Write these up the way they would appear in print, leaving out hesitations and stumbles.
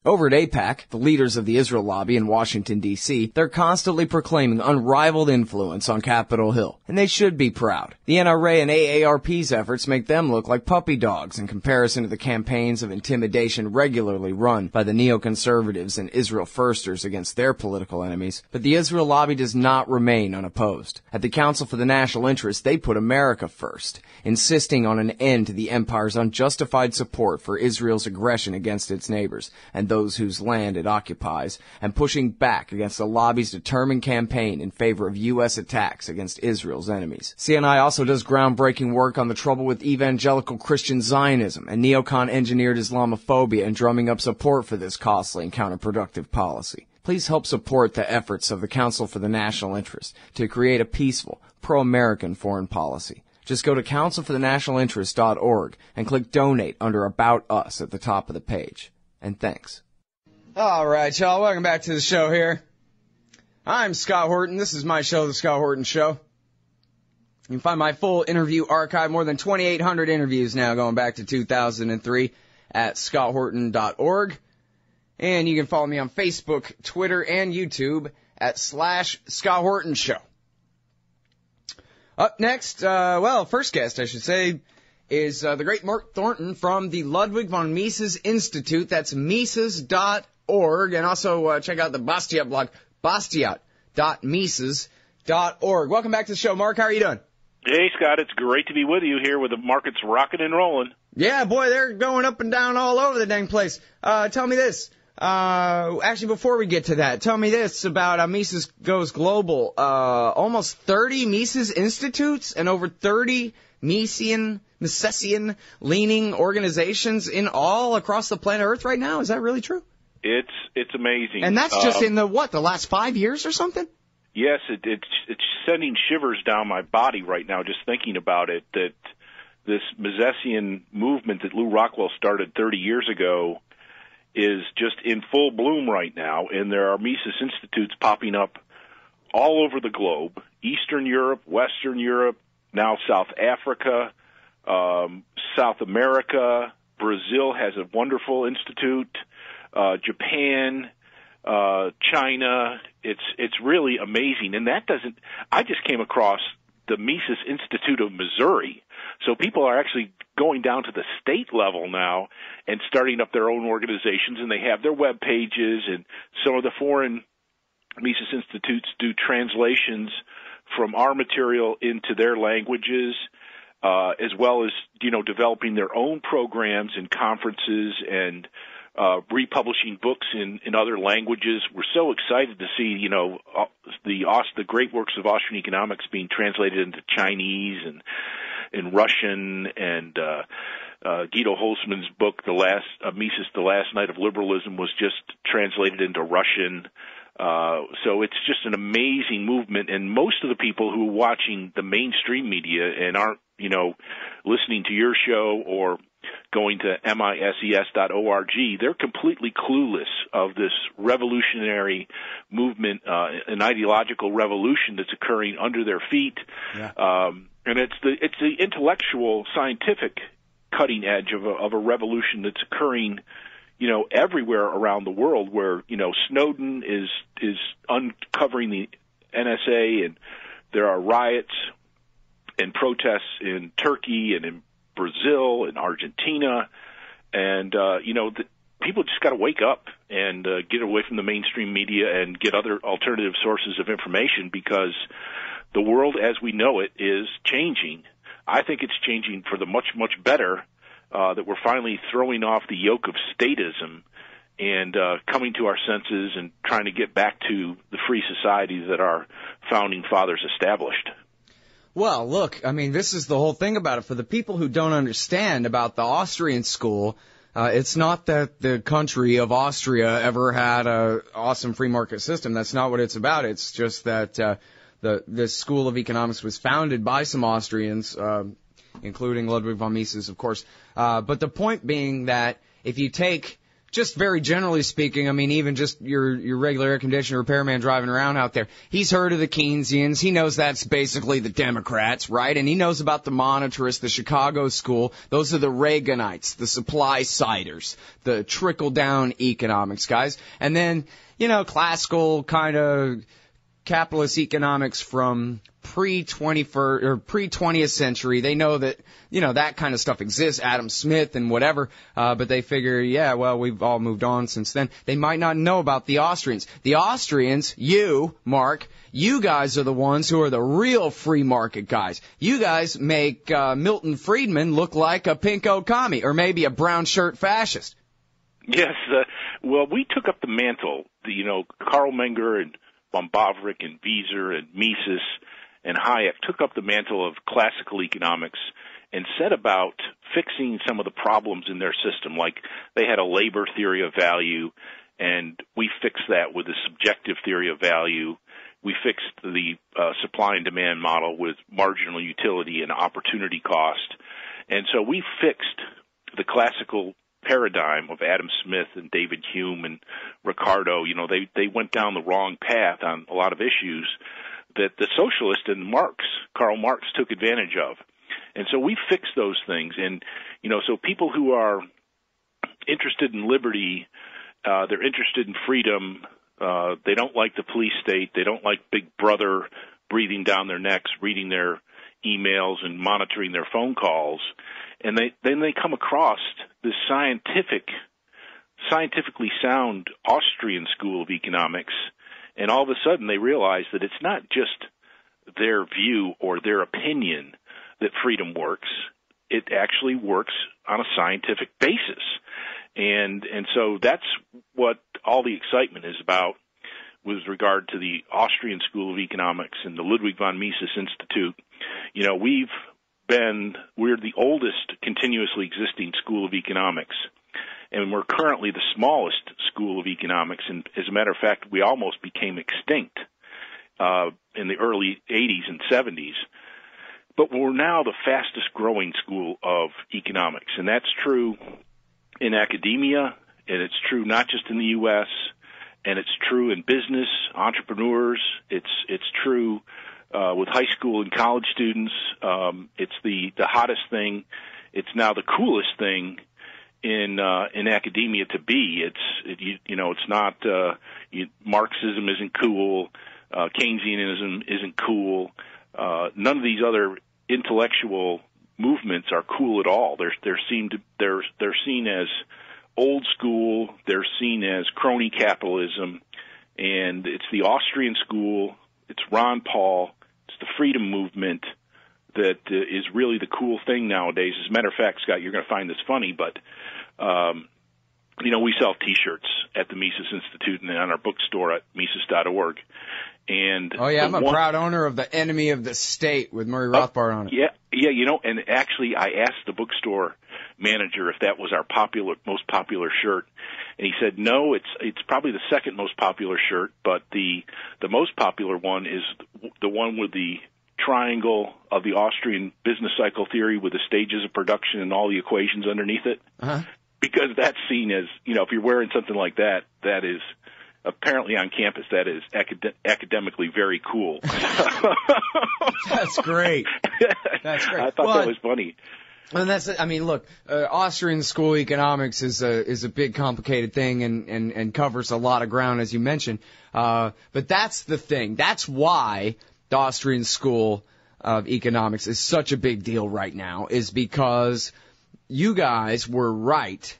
Over at AIPAC, the leaders of the Israel lobby in Washington, D.C., they're constantly proclaiming unrivaled influence on Capitol Hill, and they should be proud. The NRA and AARP's efforts make them look like puppy dogs in comparison to the campaigns of intimidation regularly run by the neoconservatives and Israel firsters against their political enemies. But the Israel lobby does not remain unopposed. At the Council for the National Interest, they put America first, insisting on an end to the empire's unjustified support for Israel's aggression against its neighbors and those whose land it occupies, and pushing back against the lobby's determined campaign in favor of U.S. attacks against Israel's enemies. CNI also does groundbreaking work on the trouble with evangelical Christian Zionism and neocon-engineered Islamophobia and drumming up support for this costly and counterproductive policy. Please help support the efforts of the Council for the National Interest to create a peaceful, pro-American foreign policy. Just go to councilforthenationalinterest.org and click Donate under About Us at the top of the page. And thanks. All right, y'all. Welcome back to the show here. I'm Scott Horton. This is my show, The Scott Horton Show. You can find my full interview archive, more than 2,800 interviews now going back to 2003 at scotthorton.org. And you can follow me on Facebook, Twitter, and YouTube at /Scott Horton Show. Up next, first guest, I should say, is the great Mark Thornton from the Ludwig von Mises Institute. That's Mises.org. And also check out the Bastiat blog, bastiat.mises.org. Welcome back to the show, Mark. How are you doing? Hey, Scott. It's great to be with you here with the markets rocking and rolling. Yeah, boy, they're going up and down all over the dang place. Tell me this. Actually, before we get to that, tell me this about Mises Goes Global. Almost 30 Mises Institutes and over 30 Misesian-leaning organizations in all across the planet Earth right now. Is that really true? It's amazing. And that's just in the last 5 years or something? Yes, it's sending shivers down my body right now just thinking about it, that this Misesian movement that Lew Rockwell started 30 years ago is just in full bloom right now, and there are Mises Institutes popping up all over the globe, Eastern Europe, Western Europe, now South Africa, South America. Brazil has a wonderful institute, Japan, China. It's really amazing. And I just came across the Mises Institute of Missouri. So people are actually going down to the state level now and starting up their own organizations, and they have their web pages, and some of the foreign Mises Institutes do translations from our material into their languages, as well as, developing their own programs and conferences and republishing books in other languages. We're so excited to see, the great works of Austrian economics being translated into Chinese and Russian, and Guido Holzmann's book, Mises, The Last Night of Liberalism, was just translated into Russian. So it's just an amazing movement, and most of the people who are watching the mainstream media and aren't, listening to your show or going to mises.org, they're completely clueless of this revolutionary movement, an ideological revolution that's occurring under their feet. Yeah. And it's the intellectual, scientific cutting edge of a revolution that's occurring, everywhere around the world, where, Snowden is uncovering the NSA, and there are riots and protests in Turkey and in Brazil and Argentina, and people just got to wake up and get away from the mainstream media and get other alternative sources of information, because the world as we know it is changing. I think it's changing for the much, much better, that we're finally throwing off the yoke of statism and coming to our senses and trying to get back to the free society that our founding fathers established. Well, look, this is the whole thing about it. For the people who don't understand about the Austrian school, it's not that the country of Austria ever had a awesome free market system. That's not what it's about. It's just that this school of economics was founded by some Austrians, including Ludwig von Mises, of course. But the point being that if you take just very generally speaking, I mean, even just your regular air conditioner repairman driving around out there, he's heard of the Keynesians. He knows that's basically the Democrats, right? And he knows about the monetarists, the Chicago school. Those are the Reaganites, the supply siders, the trickle-down economics guys. And then, classical kind of capitalist economics from pre-21st or pre-20th century. They know that, that kind of stuff exists, Adam Smith and whatever, but they figure, we've all moved on since then. They might not know about the Austrians. The Austrians, you, Mark, you guys are the ones who are the real free market guys. You guys make Milton Friedman look like a pinko commie or maybe a brown shirt fascist. Yes, well, we took up the mantle. Karl Menger and von Bavarick and Wieser and Mises and Hayek took up the mantle of classical economics and set about fixing some of the problems in their system. Like they had a labor theory of value, and we fixed that with a subjective theory of value. We fixed the supply and demand model with marginal utility and opportunity cost. And so we fixed the classical paradigm of Adam Smith and David Hume and Ricardo. They went down the wrong path on a lot of issues that the socialist and Karl Marx took advantage of. And so we fixed those things. And, so people who are interested in liberty, they're interested in freedom, they don't like the police state, they don't like Big Brother breathing down their necks, reading their emails and monitoring their phone calls. And then they come across this scientifically sound Austrian school of economics, and all of a sudden they realize that it's not just their view or their opinion that freedom works. It actually works on a scientific basis. And so that's what all the excitement is about with regard to the Austrian School of Economics and the Ludwig von Mises Institute. We're the oldest continuously existing school of economics, and we're currently the smallest school of economics. And as a matter of fact, we almost became extinct in the early 80s and 70s. But we're now the fastest growing school of economics, and that's true in academia, and it's true not just in the U.S., and it's true in business, entrepreneurs. It's true with high school and college students. It's the hottest thing. It's now the coolest thing in academia to be. It's not Marxism isn't cool, Keynesianism isn't cool. None of these other intellectual movements are cool at all. They're seen as old school. They're seen as crony capitalism, and it's the Austrian school. It's Ron Paul. It's the freedom movement that is really the cool thing nowadays. As a matter of fact, Scott, you're going to find this funny, but we sell T-shirts at the Mises Institute and on our bookstore at Mises.org. And I'm a proud owner of the Enemy of the State with Murray Rothbard on it. Yeah, and actually I asked the bookstore manager if that was our most popular shirt, and he said no, it's probably the second most popular shirt, but the most popular one is the one with the triangle of the Austrian business cycle theory with the stages of production and all the equations underneath it. Uh-huh. Because that's seen as, if you're wearing something like that, that is apparently on campus, that is academically very cool. That's great. That's great. I thought that was funny. And look, Austrian school economics is a big, complicated thing and covers a lot of ground, as you mentioned. But that's the thing. That's why the Austrian school of economics is such a big deal right now, is because you guys were right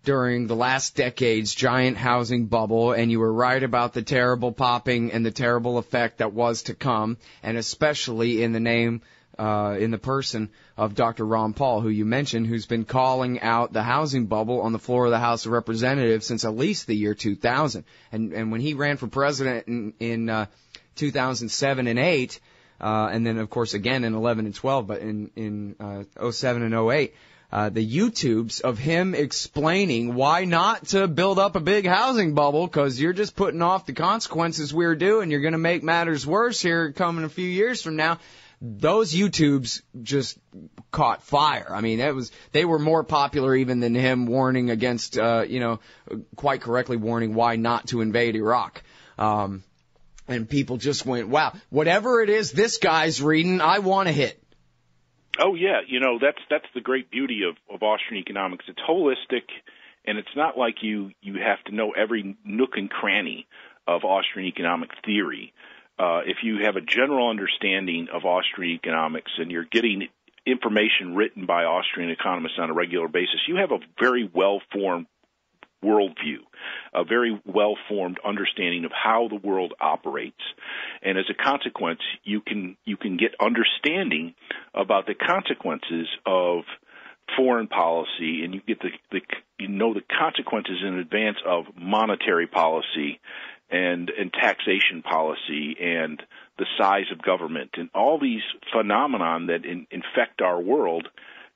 during the last decade's giant housing bubble, and you were right about the terrible popping and the terrible effect that was to come, and especially in the person of Dr. Ron Paul, who you mentioned, who's been calling out the housing bubble on the floor of the House of Representatives since at least the year 2000. And when he ran for president in 2007 and 8, and then of course again in 11 and 12, but in 07 and 08, the YouTubes of him explaining why not to build up a big housing bubble, because you're just putting off the consequences we're due, and you're going to make matters worse here coming a few years from now. those YouTubes just caught fire. I mean, they were more popular even than him warning against, quite correctly warning why not to invade Iraq. And people just went, wow, whatever it is this guy's reading, I want to hit. Oh, yeah. That's the great beauty of Austrian economics. It's holistic, and it's not like you have to know every nook and cranny of Austrian economic theory. If you have a general understanding of Austrian economics and you're getting information written by Austrian economists on a regular basis, you have a very well-formed worldview, a very well-formed understanding of how the world operates. And as a consequence, you can get understanding about the consequences of foreign policy, and you get the consequences in advance of monetary policy and taxation policy and the size of government and all these phenomenon that infect our world.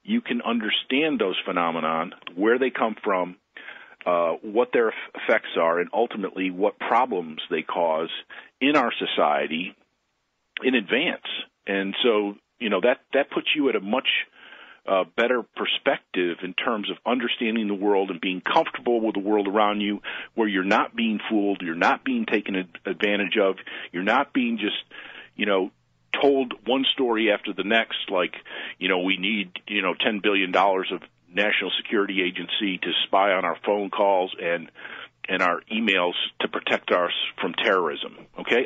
You can understand those phenomenon, where they come from, what their effects are, and ultimately what problems they cause in our society in advance. And so, that puts you at a much better perspective in terms of understanding the world and being comfortable with the world around you, where you're not being fooled, you're not being taken advantage of, you're not being just, told one story after the next, like, we need, $10 billion of National Security Agency to spy on our phone calls and our emails to protect us from terrorism. Okay?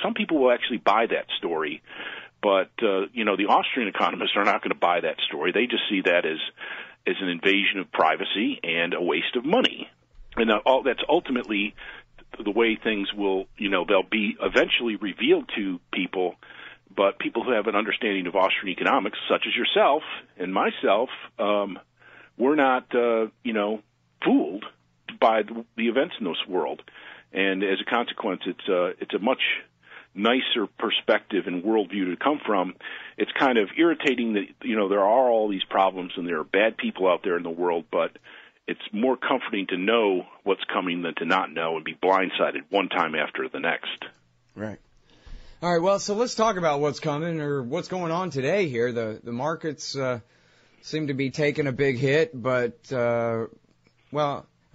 Some people will actually buy that story, but, the Austrian economists are not going to buy that story. They just see that as an invasion of privacy and a waste of money. And that's ultimately the way things will, they'll be eventually revealed to people. But people who have an understanding of Austrian economics, such as yourself and myself, we're not, fooled by the events in this world. And as a consequence, it's a much nicer perspective and worldview to come from. It's kind of irritating that, there are all these problems and there are bad people out there in the world, but it's more comforting to know what's coming than to not know and be blindsided one time after the next. Right. All right, well, so let's talk about what's coming or what's going on today here. The markets seem to be taking a big hit, but, and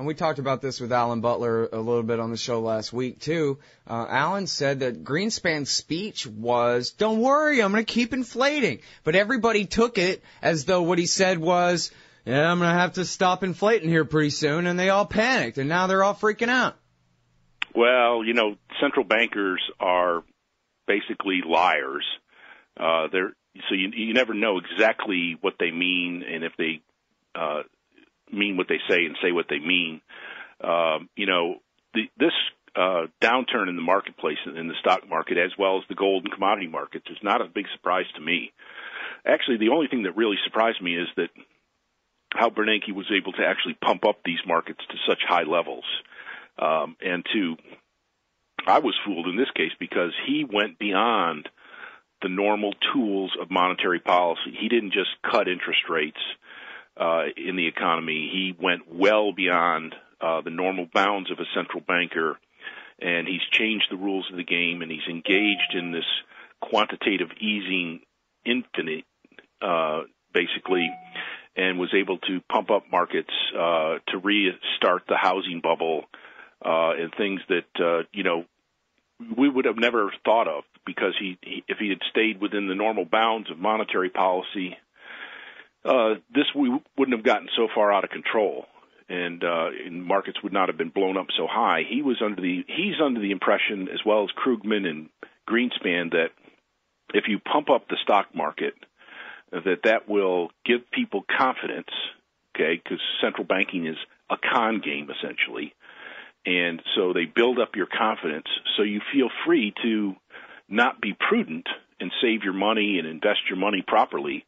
we talked about this with Alan Butler a little bit on the show last week, too. Alan said that Greenspan's speech was, don't worry, I'm going to keep inflating. But everybody took it as though what he said was, yeah, I'm going to have to stop inflating here pretty soon, and they all panicked, and now they're all freaking out. Well, central bankers are basically liars. So you never know exactly what they mean, and if they mean what they say and say what they mean. This downturn in the marketplace, in the stock market, as well as the gold and commodity markets, is not a big surprise to me. Actually, the only thing that really surprised me is that how Bernanke was able to actually pump up these markets to such high levels. I was fooled in this case because he went beyond the normal tools of monetary policy. He didn't just cut interest rates in the economy. He went well beyond the normal bounds of a central banker, and he's changed the rules of the game, and he's engaged in this quantitative easing infinite, basically, and was able to pump up markets to restart the housing bubble and things that, we would have never thought of, because if he had stayed within the normal bounds of monetary policy, we wouldn't have gotten so far out of control, and markets would not have been blown up so high. He's under the impression, as well as Krugman and Greenspan, that if you pump up the stock market, that will give people confidence, okay, because central banking is a con game, essentially. And so they build up your confidence so you feel free to not be prudent and save your money and invest your money properly,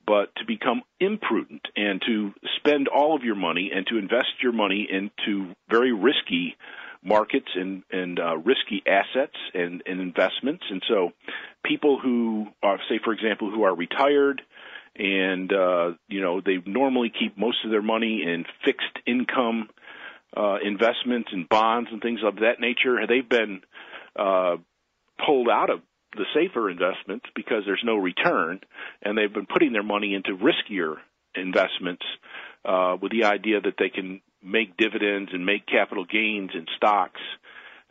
but to become imprudent and to spend all of your money and to invest your money into very risky markets and risky assets and investments. And so people who are, say, for example, who are retired and, they normally keep most of their money in fixed income investments and bonds and things of that nature, they've been pulled out of the safer investments because there's no return, and they've been putting their money into riskier investments with the idea that they can make dividends and make capital gains in stocks.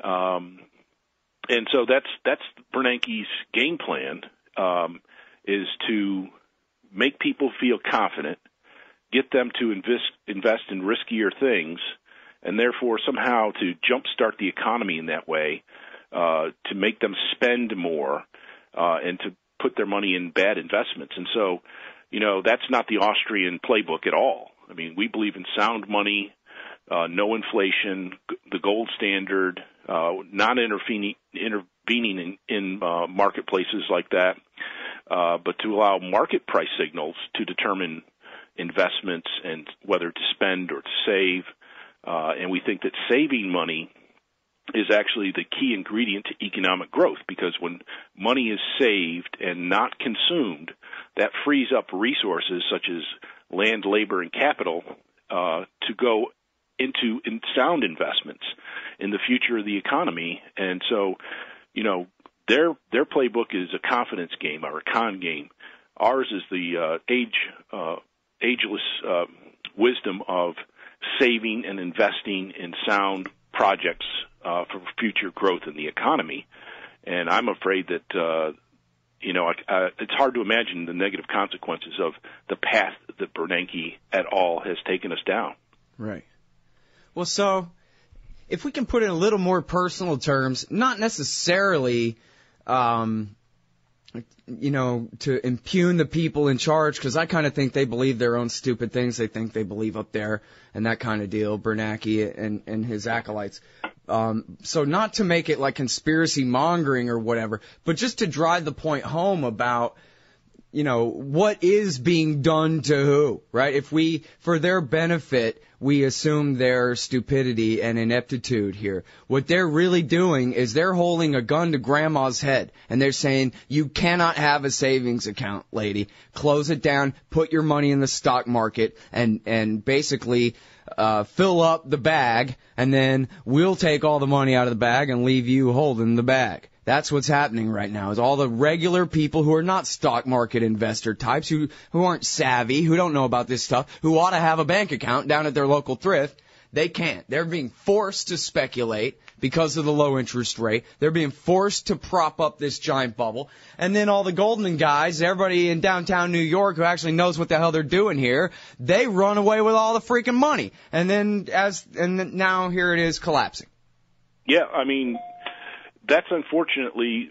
And so that's Bernanke's game plan, is to make people feel confident, get them to invest in riskier things, and therefore somehow to jumpstart the economy in that way, to make them spend more, and to put their money in bad investments. And so, that's not the Austrian playbook at all. I mean, we believe in sound money, no inflation, the gold standard, not intervening in marketplaces like that, but to allow market price signals to determine investments and whether to spend or to save. And we think that saving money is actually the key ingredient to economic growth, because when money is saved and not consumed, that frees up resources such as land, labor, and capital to go into sound investments in the future of the economy. And so, their playbook is a confidence game or a con game. Ours is the ageless wisdom of saving and investing in sound projects for future growth in the economy. And I'm afraid that it's hard to imagine the negative consequences of the path that Bernanke et al. Has taken us down. Right. Well, so if we can put it in a little more personal terms, not necessarily, to impugn the people in charge, because I kind of think they believe their own stupid things. They think they believe up there and that kind of deal, Bernanke and his acolytes. So not to make it like conspiracy mongering or whatever, but just to drive the point home about, what is being done to who, right? If for their benefit, we assume their stupidity and ineptitude here. What they're really doing is they're holding a gun to grandma's head, and they're saying, you cannot have a savings account, lady. Close it down, put your money in the stock market, and basically fill up the bag, and then we'll take all the money out of the bag and leave you holding the bag. That's what's happening right now, is all the regular people who are not stock market investor types, who aren't savvy, who don't know about this stuff, who ought to have a bank account down at their local thrift. They can't. They're being forced to speculate because of the low interest rate. They're being forced to prop up this giant bubble. And then all the Goldman guys, everybody in downtown New York who actually knows what the hell they're doing here, they run away with all the freaking money. And now here it is collapsing. Yeah, I mean, that's unfortunately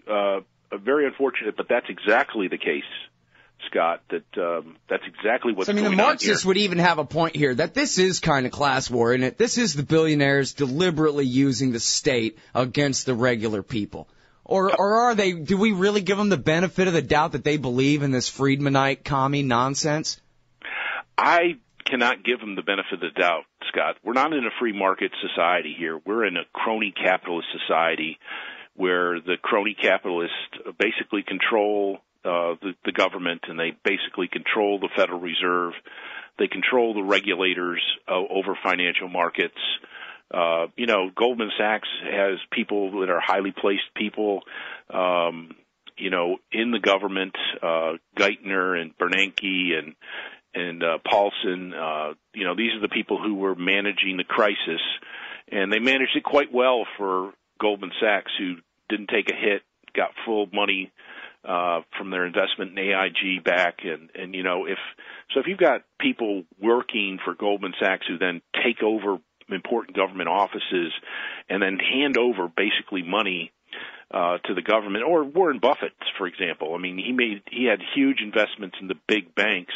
very unfortunate, but that's exactly the case, Scott. That's exactly what's going on here. The Marxists would even have a point here that this is kind of class war, isn't it? This is the billionaires deliberately using the state against the regular people. Or are they? Do we really give them the benefit of the doubt that they believe in this Friedmanite commie nonsense? I cannot give them the benefit of the doubt, Scott. We're not in a free market society here. We're in a crony capitalist society where the crony capitalists basically control the government, and they basically control the Federal Reserve. They control the regulators over financial markets. Goldman Sachs has people that are highly placed people, in the government, Geithner and Bernanke and Paulson. These are the people who were managing the crisis, and they managed it quite well for Goldman Sachs, who didn't take a hit, got full money from their investment in AIG back, and if you've got people working for Goldman Sachs who then take over important government offices and then hand over basically money to the government, or Warren Buffett, for example. I mean, he had huge investments in the big banks,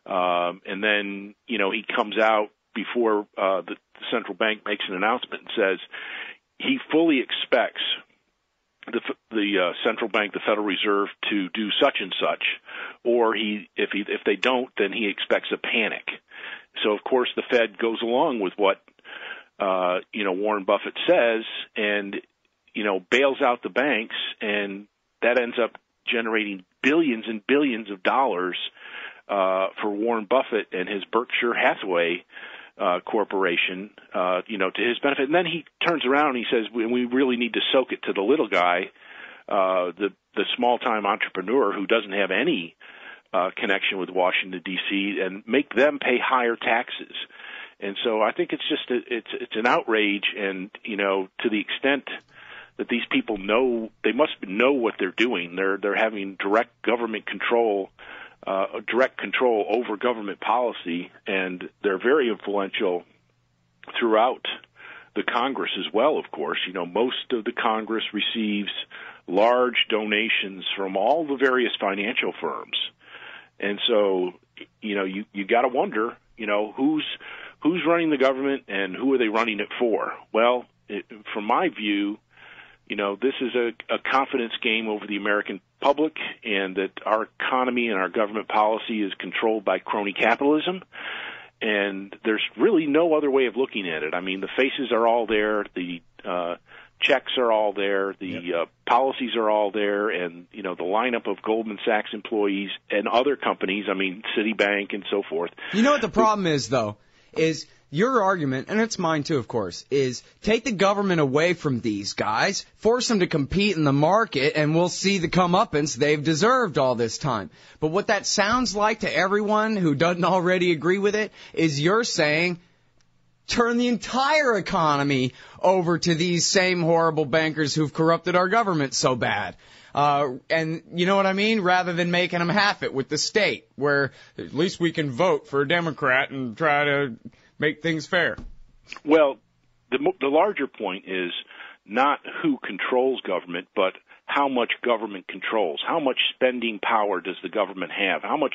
and then he comes out before the central bank makes an announcement and says he fully expects the central bank, the Federal Reserve, to do such and such, or if they don't, then he expects a panic. So of course the Fed goes along with what Warren Buffett says, and bails out the banks, and that ends up generating billions and billions of dollars for Warren Buffett and his Berkshire Hathaway corporation, to his benefit. And then he turns around and he says, we really need to soak it to the little guy, the the small-time entrepreneur who doesn't have any connection with Washington, D.C., and make them pay higher taxes. And so I think it's just it's an outrage, and to the extent that these people know, they must know what they're doing. They're having direct government control, direct control over government policy, and they're very influential throughout the Congress as well. Of course, most of the Congress receives large donations from all the various financial firms, and so you got to wonder, who's running the government and who are they running it for? Well, from my view, this is a confidence game over the American public, and that our economy and our government policy is controlled by crony capitalism. And there's really no other way of looking at it. I mean, the faces are all there, the checks are all there, the policies are all there, and the lineup of Goldman Sachs employees and other companies, I mean, Citibank and so forth. You know what the problem is, though, is your argument, and it's mine too, of course, is take the government away from these guys, force them to compete in the market, and we'll see the comeuppance they've deserved all this time. But what that sounds like to everyone who doesn't already agree with it is you're saying turn the entire economy over to these same horrible bankers who've corrupted our government so bad. And you know what I mean? Rather than making them half it with the state, where at least we can vote for a Democrat and try to make things fair. Well, the larger point is not who controls government, but how much government controls. How much spending power does the government have? How much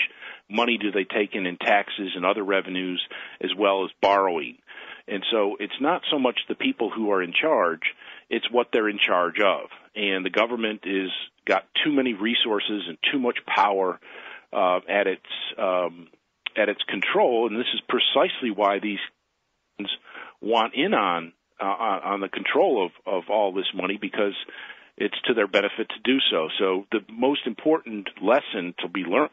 money do they take in taxes and other revenues, as well as borrowing? And so it's not so much the people who are in charge, it's what they're in charge of. And the government is got too many resources and too much power at its control, and this is precisely why these want in on the control of all this money, because it's to their benefit to do so. So the most important lesson to be learned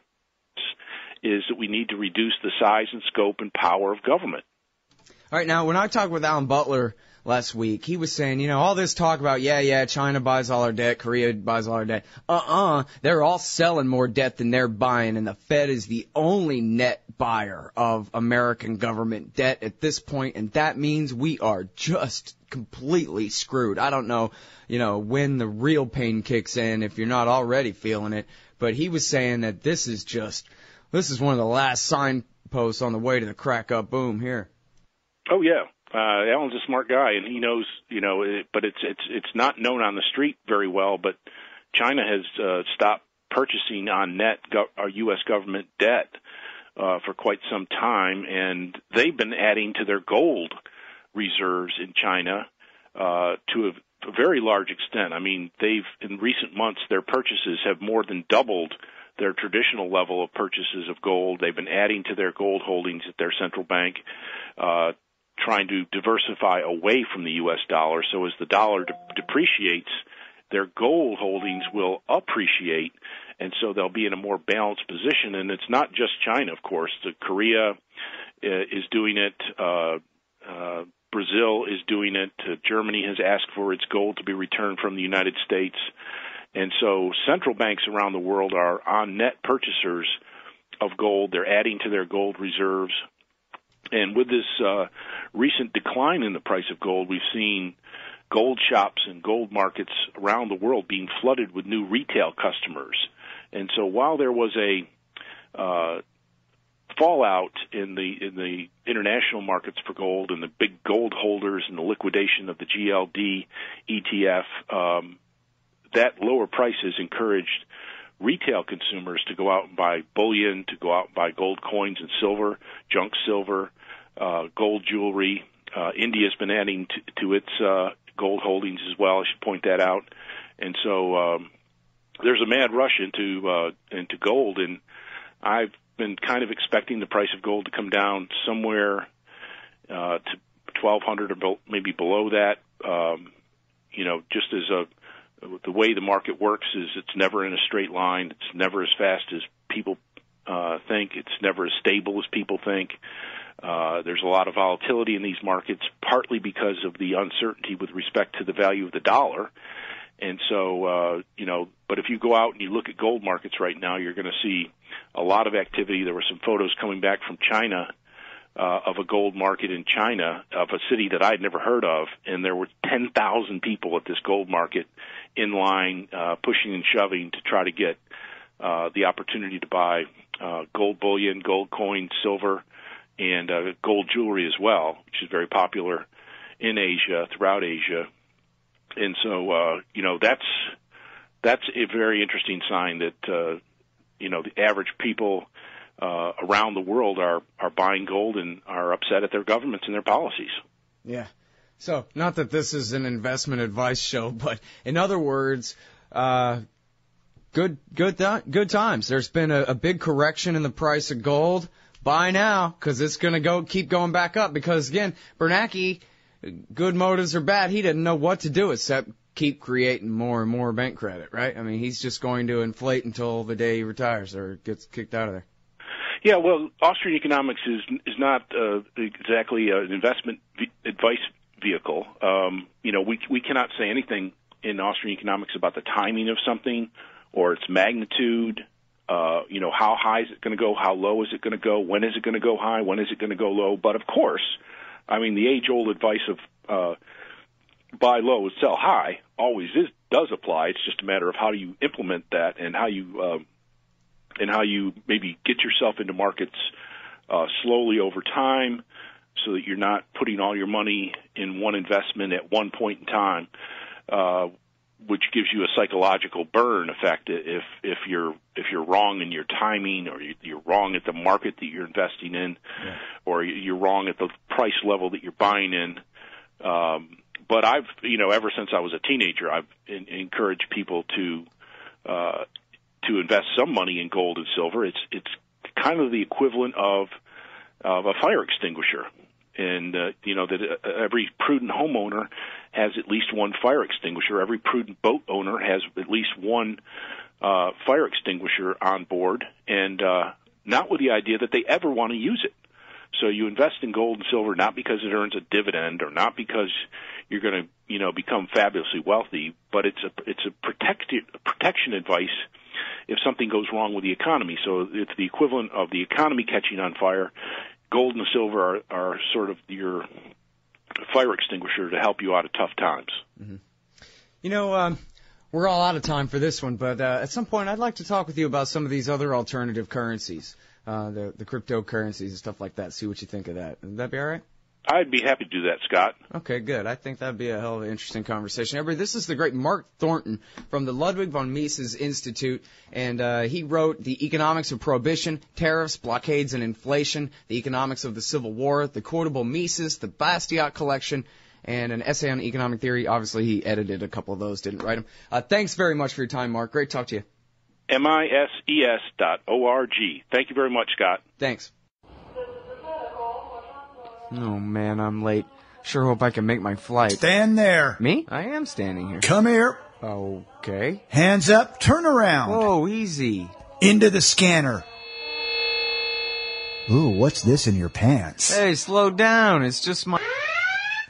is that we need to reduce the size and scope and power of government. All right, now, when I talked with Alan Butler last week, he was saying, all this talk about, China buys all our debt, Korea buys all our debt. They're all selling more debt than they're buying, and the Fed is the only net buyer of American government debt at this point, and that means we are just completely screwed. I don't know, when the real pain kicks in, if you're not already feeling it, but he was saying that this is one of the last signposts on the way to the crack up boom here. Oh, yeah. Alan's a smart guy, and he knows, but it's not known on the street very well, but China has stopped purchasing on net our U.S. government debt for quite some time, and they've been adding to their gold reserves in China to a very large extent. I mean, in recent months, their purchases have more than doubled their traditional level of purchases of gold. They've been adding to their gold holdings at their central bank, trying to diversify away from the U.S. dollar. So as the dollar depreciates, their gold holdings will appreciate, and so they'll be in a more balanced position. And it's not just China, of course. Korea is doing it. Brazil is doing it. Germany has asked for its gold to be returned from the United States. And so central banks around the world are on net purchasers of gold. They're adding to their gold reserves. And with this recent decline in the price of gold, we've seen gold shops and gold markets around the world being flooded with new retail customers. And so while there was a fallout in the international markets for gold and the big gold holders and the liquidation of the GLD ETF, that lower price has encouraged retail consumers to go out and buy bullion, to go out and buy gold coins and silver, junk silver, gold jewelry. India's been adding to its gold holdings as well. I should point that out. And so there's a mad rush into gold, and I've been kind of expecting the price of gold to come down somewhere to 1,200 or maybe below that. Just as the way the market works is it's never in a straight line. It's never as fast as people think. It's never as stable as people think. There's a lot of volatility in these markets, partly because of the uncertainty with respect to the value of the dollar. And so, but if you go out and you look at gold markets right now, you're going to see a lot of activity. There were some photos coming back from China of a gold market in China, of a city that I'd never heard of, and there were 10,000 people at this gold market in line, pushing and shoving to try to get the opportunity to buy gold bullion, gold coins, silver, and gold jewelry as well, which is very popular in Asia, throughout Asia. And so, that's a very interesting sign that, the average people around the world are buying gold and are upset at their governments and their policies. Yeah. So, not that this is an investment advice show, but in other words, good times. There's been a big correction in the price of gold. Buy now, because it's going to keep going back up. Because again, Bernanke, good motives or bad, he didn't know what to do except keep creating more and more bank credit, right? I mean, he's just going to inflate until the day he retires or gets kicked out of there. Yeah, well, Austrian economics is not exactly an investment advice vehicle. We cannot say anything in Austrian economics about the timing of something or its magnitude. How high is it going to go? How low is it going to go? When is it going to go high? When is it going to go low? But of course, I mean, the age-old advice of buy low, sell high always does apply. It's just a matter of how you implement that and how you maybe get yourself into markets slowly over time, so that you're not putting all your money in one investment at one point in time, which gives you a psychological burn effect if you're wrong in your timing, or you're wrong at the market that you're investing in, or you're wrong at the price level that you're buying in. But I've, ever since I was a teenager, I've encouraged people to invest some money in gold and silver. It's kind of the equivalent of a fire extinguisher. And, that every prudent homeowner has at least one fire extinguisher. Every prudent boat owner has at least one fire extinguisher on board, and not with the idea that they ever want to use it. So you invest in gold and silver not because it earns a dividend or not because you're going to, become fabulously wealthy, but it's a protection advice if something goes wrong with the economy. So it's the equivalent of the economy catching on fire. Gold and silver are sort of your fire extinguisher to help you out of tough times. Mm-hmm. We're all out of time for this one, but at some point I'd like to talk with you about some of these other alternative currencies, the cryptocurrencies and stuff like that, see what you think of that. Would that be all right? I'd be happy to do that, Scott. Okay, good. I think that'd be a hell of an interesting conversation. Everybody, this is the great Mark Thornton from the Ludwig von Mises Institute, and he wrote The Economics of Prohibition, Tariffs, Blockades, and Inflation, The Economics of the Civil War, The Quotable Mises, The Bastiat Collection, and an essay on economic theory. Obviously, he edited a couple of those, didn't write them. Thanks very much for your time, Mark. Great to talk to you. MISES.org. Thank you very much, Scott. Thanks. Oh, man, I'm late. Sure hope I can make my flight. Stand there. Me? I am standing here. Come here. Okay. Hands up. Turn around. Whoa, easy. Into the scanner. Ooh, what's this in your pants? Hey, slow down. It's just my...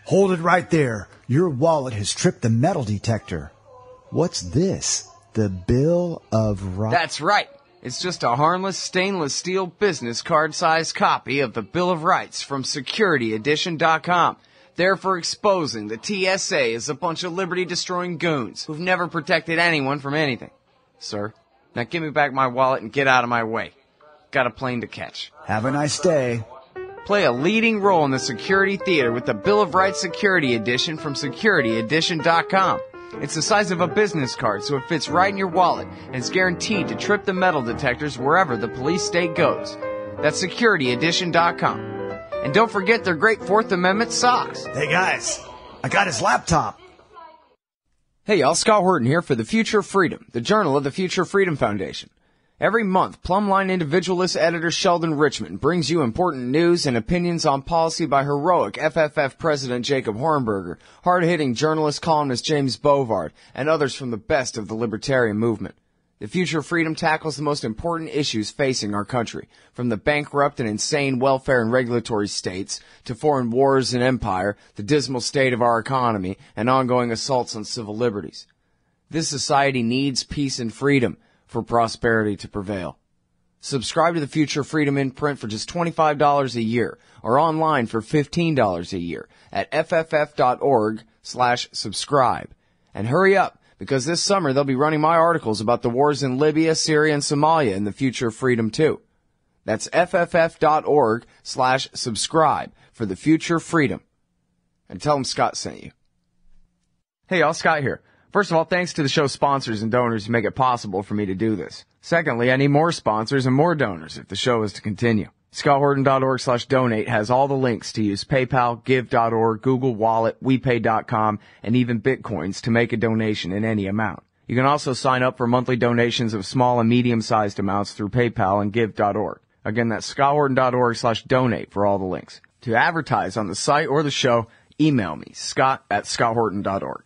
Hold it right there. Your wallet has tripped the metal detector. What's this? The Bill of Rights? That's right. It's just a harmless stainless steel business card-sized copy of the Bill of Rights from SecurityEdition.com. There for exposing the TSA as a bunch of liberty-destroying goons who've never protected anyone from anything. Sir, now give me back my wallet and get out of my way. Got a plane to catch. Have a nice day. Play a leading role in the security theater with the Bill of Rights Security Edition from SecurityEdition.com. It's the size of a business card, so it fits right in your wallet, and it's guaranteed to trip the metal detectors wherever the police state goes. That's SecurityEdition.com. And don't forget their great Fourth Amendment socks. Hey, guys, I got his laptop. Hey, y'all, Scott Horton here for The Future of Freedom, the journal of the Future Freedom Foundation. Every month, Plumline individualist editor Sheldon Richmond brings you important news and opinions on policy by heroic FFF President Jacob Hornberger, hard-hitting journalist columnist James Bovard, and others from the best of the libertarian movement. The Future of Freedom tackles the most important issues facing our country, from the bankrupt and insane welfare and regulatory states, to foreign wars and empire, the dismal state of our economy, and ongoing assaults on civil liberties. This society needs peace and freedom for prosperity to prevail. Subscribe to the Future Freedom imprint for just $25 a year or online for $15 a year at fff.org/subscribe. And hurry up, because this summer they'll be running my articles about the wars in Libya, Syria, and Somalia in the Future of Freedom too. That's fff.org/subscribe for the Future Freedom. And tell them Scott sent you. Hey y'all, Scott here. First of all, thanks to the show's sponsors and donors who make it possible for me to do this. Secondly, I need more sponsors and more donors if the show is to continue. ScottHorton.org/donate has all the links to use PayPal, Give.org, Google Wallet, WePay.com, and even Bitcoins to make a donation in any amount. You can also sign up for monthly donations of small and medium-sized amounts through PayPal and Give.org. Again, that's ScottHorton.org/donate for all the links. To advertise on the site or the show, email me, Scott@ScottHorton.org.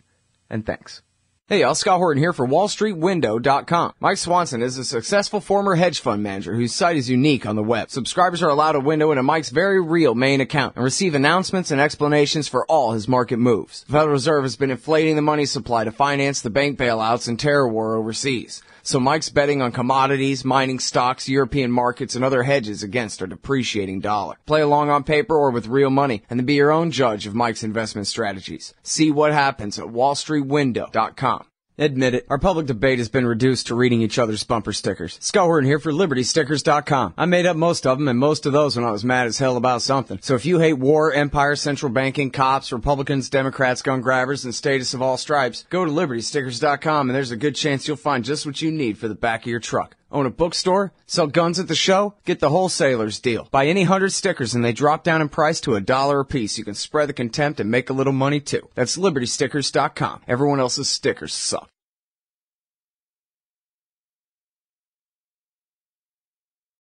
And thanks. Hey y'all, Scott Horton here for WallStreetWindow.com. Mike Swanson is a successful former hedge fund manager whose site is unique on the web. Subscribers are allowed a window into Mike's very real main account and receive announcements and explanations for all his market moves. The Federal Reserve has been inflating the money supply to finance the bank bailouts and terror war overseas. So Mike's betting on commodities, mining stocks, European markets, and other hedges against a depreciating dollar. Play along on paper or with real money, and then be your own judge of Mike's investment strategies. See what happens at WallStreetWindow.com. Admit it, our public debate has been reduced to reading each other's bumper stickers. Scott Horton here for LibertyStickers.com. I made up most of them, and most of those when I was mad as hell about something. So if you hate war, empire, central banking, cops, Republicans, Democrats, gun grabbers, and status of all stripes, go to LibertyStickers.com, and there's a good chance you'll find just what you need for the back of your truck. Own a bookstore? Sell guns at the show? Get the wholesaler's deal. Buy any 100 stickers and they drop down in price to $1 a piece. You can spread the contempt and make a little money too. That's LibertyStickers.com. Everyone else's stickers suck.